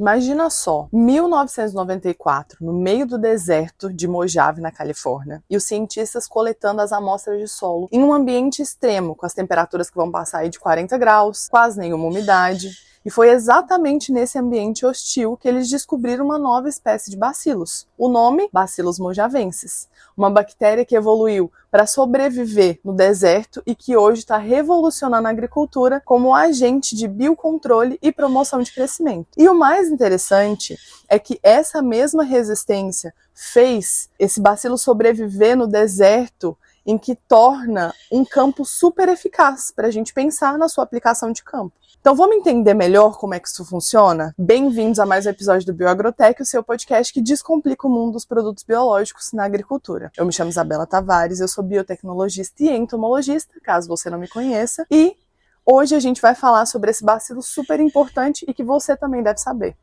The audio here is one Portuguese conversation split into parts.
Imagina só, 1994, no meio do deserto de Mojave, na Califórnia, e os cientistas coletando as amostras de solo em um ambiente extremo, com as temperaturas que vão passar aí de 40 graus, quase nenhuma umidade. E foi exatamente nesse ambiente hostil que eles descobriram uma nova espécie de bacilos. O nome, Bacillus mojavensis. Uma bactéria que evoluiu para sobreviver no deserto e que hoje está revolucionando a agricultura como agente de biocontrole e promoção de crescimento. E o mais interessante é que essa mesma resistência fez esse bacilo sobreviver no deserto, em que torna um campo super eficaz para a gente pensar na sua aplicação de campo. Então vamos entender melhor como é que isso funciona? Bem-vindos a mais um episódio do Bioagrotech, o seu podcast que descomplica o mundo dos produtos biológicos na agricultura. Eu me chamo Isabela Tavares, eu sou biotecnologista e entomologista, caso você não me conheça, e hoje a gente vai falar sobre esse bacilo super importante e que você também deve saber.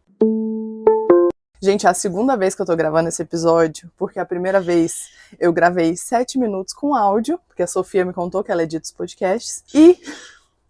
Gente, é a segunda vez que eu tô gravando esse episódio, porque a primeira vez eu gravei 7 minutos com áudio, porque a Sofia me contou que ela edita os podcasts, e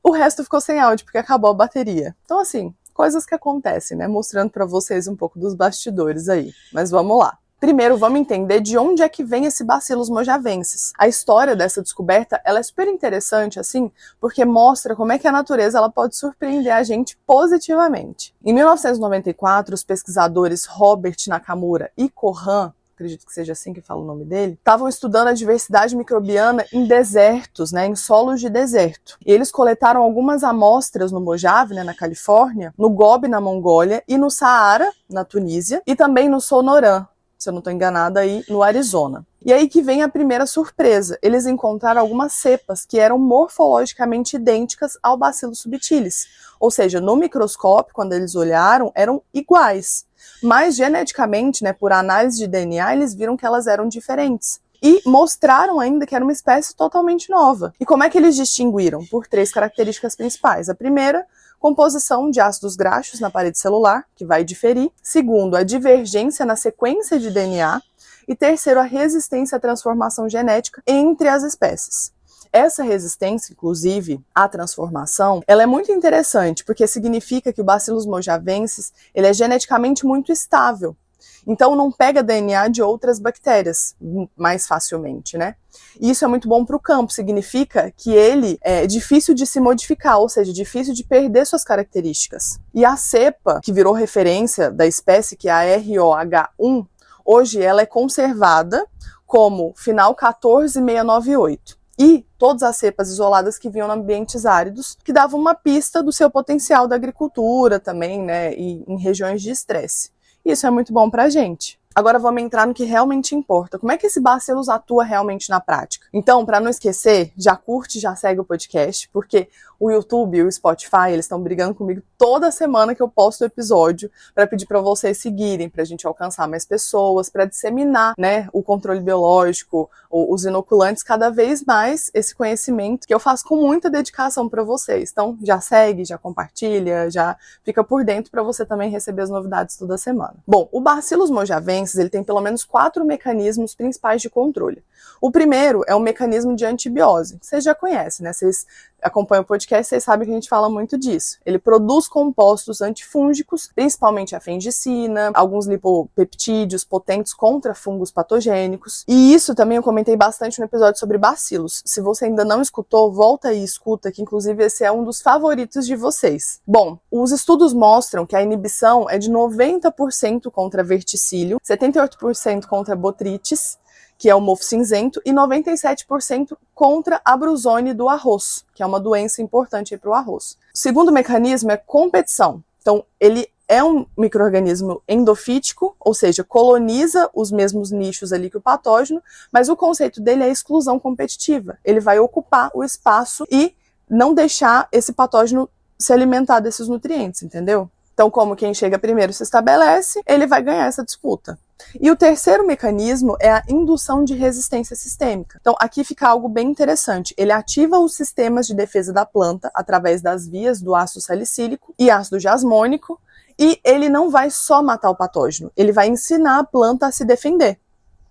o resto ficou sem áudio, porque acabou a bateria. Então, assim, coisas que acontecem, né? Mostrando pra vocês um pouco dos bastidores aí. Mas vamos lá. Primeiro, vamos entender de onde é que vem esse Bacillus mojavensis. A história dessa descoberta, ela é super interessante, assim, porque mostra como é que a natureza ela pode surpreender a gente positivamente. Em 1994, os pesquisadores Robert Nakamura e Kohan, acredito que seja assim que fala o nome dele, estavam estudando a diversidade microbiana em desertos, né, em solos de deserto. E eles coletaram algumas amostras no Mojave, né, na Califórnia, no Gobi, na Mongólia, e no Saara, na Tunísia, e também no Sonoran, se eu não estou enganada, aí no Arizona. E aí que vem a primeira surpresa. Eles encontraram algumas cepas que eram morfologicamente idênticas ao Bacillus subtilis. Ou seja, no microscópio, quando eles olharam, eram iguais. Mas geneticamente, né, por análise de DNA, eles viram que elas eram diferentes. E mostraram ainda que era uma espécie totalmente nova. E como é que eles distinguiram? Por 3 características principais. A primeira, composição de ácidos graxos na parede celular, que vai diferir. Segundo, a divergência na sequência de DNA. E terceiro, a resistência à transformação genética entre as espécies. Essa resistência, inclusive, à transformação, ela é muito interessante, porque significa que o Bacillus mojavensis ele é geneticamente muito estável. Então não pega DNA de outras bactérias mais facilmente, né? E isso é muito bom para o campo, significa que ele é difícil de se modificar, ou seja, difícil de perder suas características. E a cepa, que virou referência da espécie, que é a ROH1, hoje ela é conservada como final 14698. E todas as cepas isoladas que vinham em ambientes áridos, que davam uma pista do seu potencial da agricultura também, né, e em regiões de estresse. Isso é muito bom pra gente. Agora vamos entrar no que realmente importa. Como é que esse Bacillus atua realmente na prática? Então, para não esquecer, já curte, já segue o podcast, porque o YouTube e o Spotify, eles estão brigando comigo toda semana que eu posto o episódio para pedir para vocês seguirem, para a gente alcançar mais pessoas, para disseminar, né, o controle biológico, os inoculantes, cada vez mais esse conhecimento que eu faço com muita dedicação para vocês. Então, já segue, já compartilha, já fica por dentro para você também receber as novidades toda semana. Bom, o Bacillus mojavensis ele tem pelo menos 4 mecanismos principais de controle. O primeiro é o mecanismo de antibiose. Vocês já conhecem, né? Vocês acompanham o podcast, vocês sabem que a gente fala muito disso. Ele produz compostos antifúngicos, principalmente a fengicina, alguns lipopeptídeos potentes contra fungos patogênicos. E isso também eu comentei bastante no episódio sobre bacilos. Se você ainda não escutou, volta aí e escuta, que inclusive esse é um dos favoritos de vocês. Bom, os estudos mostram que a inibição é de 90% contra verticílio, 78% contra botrites, que é o mofo cinzento, e 97% contra a brusone do arroz, que é uma doença importante para o arroz. O segundo mecanismo é competição. Então, ele é um micro-organismo endofítico, ou seja, coloniza os mesmos nichos ali que o patógeno, mas o conceito dele é exclusão competitiva. Ele vai ocupar o espaço e não deixar esse patógeno se alimentar desses nutrientes, entendeu? Então, como quem chega primeiro se estabelece, ele vai ganhar essa disputa. E o terceiro mecanismo é a indução de resistência sistêmica. Então, aqui fica algo bem interessante. Ele ativa os sistemas de defesa da planta através das vias do ácido salicílico e ácido jasmônico, e ele não vai só matar o patógeno, ele vai ensinar a planta a se defender.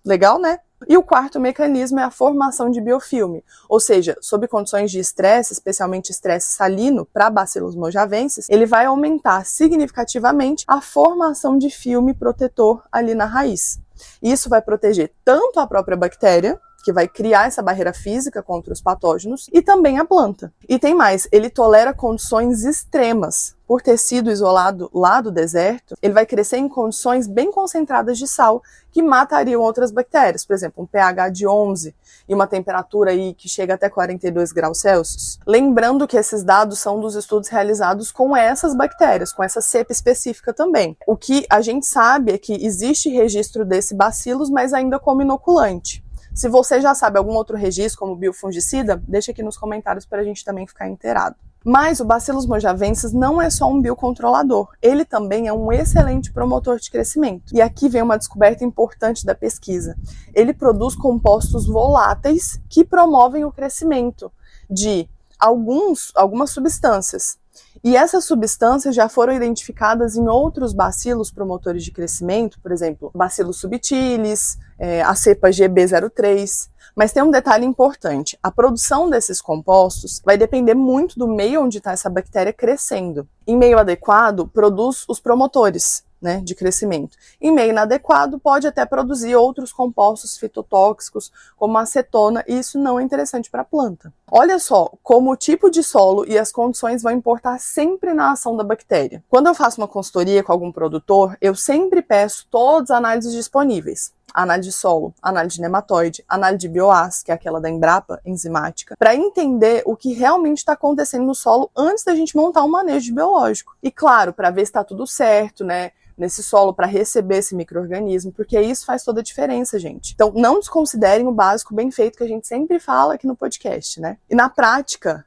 Legal, né? E o quarto mecanismo é a formação de biofilme, ou seja, sob condições de estresse, especialmente estresse salino, para Bacillus mojavensis, ele vai aumentar significativamente a formação de filme protetor ali na raiz. Isso vai proteger tanto a própria bactéria, que vai criar essa barreira física contra os patógenos, e também a planta. E tem mais, ele tolera condições extremas. Por ter sido isolado lá do deserto, ele vai crescer em condições bem concentradas de sal, que matariam outras bactérias. Por exemplo, um pH de 11 e uma temperatura aí que chega até 42 graus Celsius. Lembrando que esses dados são dos estudos realizados com essas bactérias, com essa cepa específica também. O que a gente sabe é que existe registro desse bacillus, mas ainda como inoculante. Se você já sabe algum outro registro, como biofungicida, deixa aqui nos comentários para a gente também ficar inteirado. Mas o Bacillus mojavensis não é só um biocontrolador, ele também é um excelente promotor de crescimento. E aqui vem uma descoberta importante da pesquisa. Ele produz compostos voláteis que promovem o crescimento de algumas substâncias. E essas substâncias já foram identificadas em outros bacilos promotores de crescimento, por exemplo, Bacillus subtilis, a cepa GB03. Mas tem um detalhe importante, a produção desses compostos vai depender muito do meio onde está essa bactéria crescendo. Em meio adequado, produz os promotores, né, de crescimento. Em meio inadequado, pode até produzir outros compostos fitotóxicos, como a acetona, e isso não é interessante para a planta. Olha só como o tipo de solo e as condições vão importar sempre na ação da bactéria. Quando eu faço uma consultoria com algum produtor, eu sempre peço todas as análises disponíveis. Análise de solo, análise de nematóide, análise de bioas, que é aquela da Embrapa, enzimática, para entender o que realmente está acontecendo no solo antes da gente montar um manejo biológico. E claro, para ver se está tudo certo, né, nesse solo, para receber esse micro-organismo, porque isso faz toda a diferença, gente. Então, não desconsiderem o básico bem feito que a gente sempre fala aqui no podcast, né? E na prática,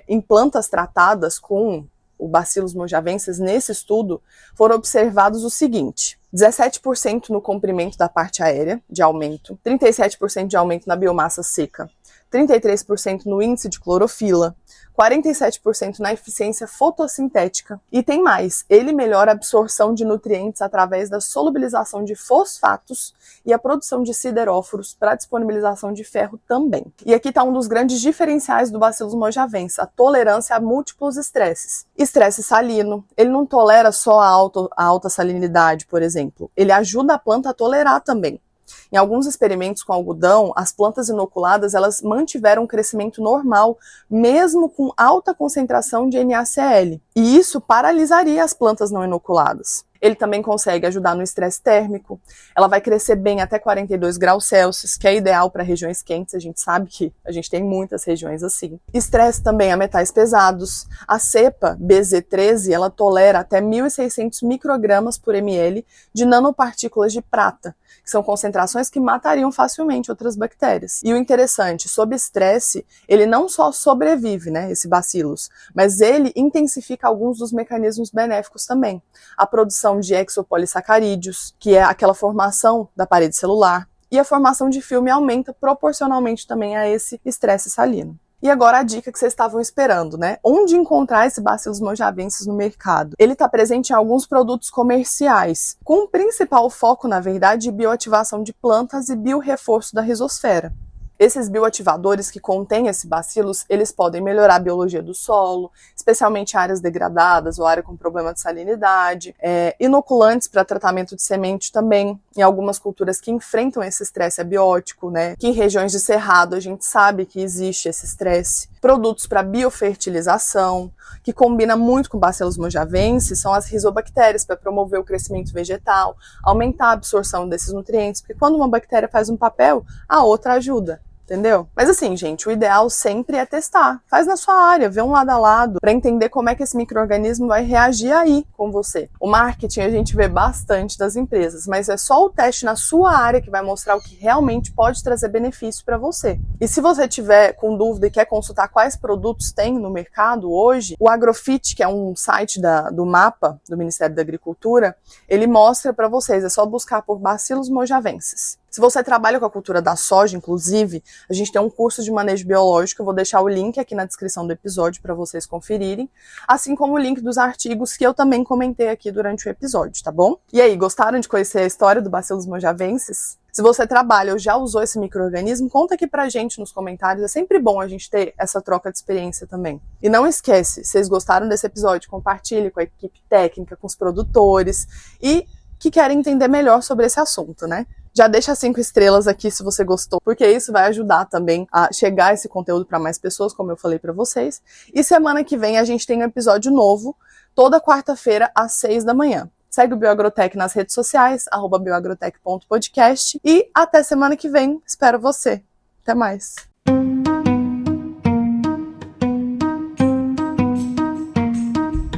em plantas tratadas com o Bacillus mojavensis, nesse estudo, foram observados o seguinte: 17% no comprimento da parte aérea de aumento, 37% de aumento na biomassa seca, 33% no índice de clorofila, 47% na eficiência fotossintética. E tem mais, ele melhora a absorção de nutrientes através da solubilização de fosfatos e a produção de sideróforos para disponibilização de ferro também. E aqui está um dos grandes diferenciais do Bacillus mojavensis, a tolerância a múltiplos estresses. Estresse salino, ele não tolera só a alta salinidade, por exemplo, ele ajuda a planta a tolerar também. Em alguns experimentos com algodão, as plantas inoculadas elas mantiveram um crescimento normal, mesmo com alta concentração de NaCl. E isso paralisaria as plantas não inoculadas. Ele também consegue ajudar no estresse térmico. Ela vai crescer bem até 42 graus Celsius, que é ideal para regiões quentes. A gente sabe que a gente tem muitas regiões assim. Estresse também a metais pesados. A cepa BZ13, ela tolera até 1.600 microgramas por ml de nanopartículas de prata, que são concentrações que matariam facilmente outras bactérias. E o interessante, sob estresse, ele não só sobrevive, né, esse bacillus, mas ele intensifica alguns dos mecanismos benéficos também. A produção de exopolissacarídeos, que é aquela formação da parede celular, e a formação de filme aumenta proporcionalmente também a esse estresse salino. E agora a dica que vocês estavam esperando, né? Onde encontrar esse Bacillus mojavensis no mercado? Ele está presente em alguns produtos comerciais, com o principal foco, na verdade, de bioativação de plantas e biorreforço da rizosfera. Esses bioativadores que contêm esse bacillus, eles podem melhorar a biologia do solo, especialmente áreas degradadas ou área com problema de salinidade, inoculantes para tratamento de semente também, em algumas culturas que enfrentam esse estresse abiótico, né? Que em regiões de cerrado a gente sabe que existe esse estresse. Produtos para biofertilização, que combina muito com Bacillus mojavensis, são as rizobactérias para promover o crescimento vegetal, aumentar a absorção desses nutrientes, porque quando uma bactéria faz um papel, a outra ajuda. Entendeu? Mas assim, gente, o ideal sempre é testar. Faz na sua área, vê um lado a lado, para entender como é que esse micro-organismo vai reagir aí com você. O marketing a gente vê bastante das empresas, mas é só o teste na sua área que vai mostrar o que realmente pode trazer benefício para você. E se você tiver com dúvida e quer consultar quais produtos tem no mercado hoje, o Agrofit, que é um site do MAPA, do Ministério da Agricultura, ele mostra para vocês, é só buscar por Bacillus mojavensis. Se você trabalha com a cultura da soja, inclusive, a gente tem um curso de manejo biológico, eu vou deixar o link aqui na descrição do episódio para vocês conferirem, assim como o link dos artigos que eu também comentei aqui durante o episódio, tá bom? E aí, gostaram de conhecer a história do Bacillus mojavensis? Se você trabalha ou já usou esse micro-organismo, conta aqui pra gente nos comentários, é sempre bom a gente ter essa troca de experiência também. E não esquece, se vocês gostaram desse episódio, compartilhe com a equipe técnica, com os produtores e que querem entender melhor sobre esse assunto, né? Já deixa 5 estrelas aqui se você gostou, porque isso vai ajudar também a chegar esse conteúdo para mais pessoas, como eu falei para vocês. E semana que vem a gente tem um episódio novo, toda quarta-feira às 6 da manhã. Segue o Bioagrotech nas redes sociais, @bioagrotech.podcast. E até semana que vem, espero você. Até mais!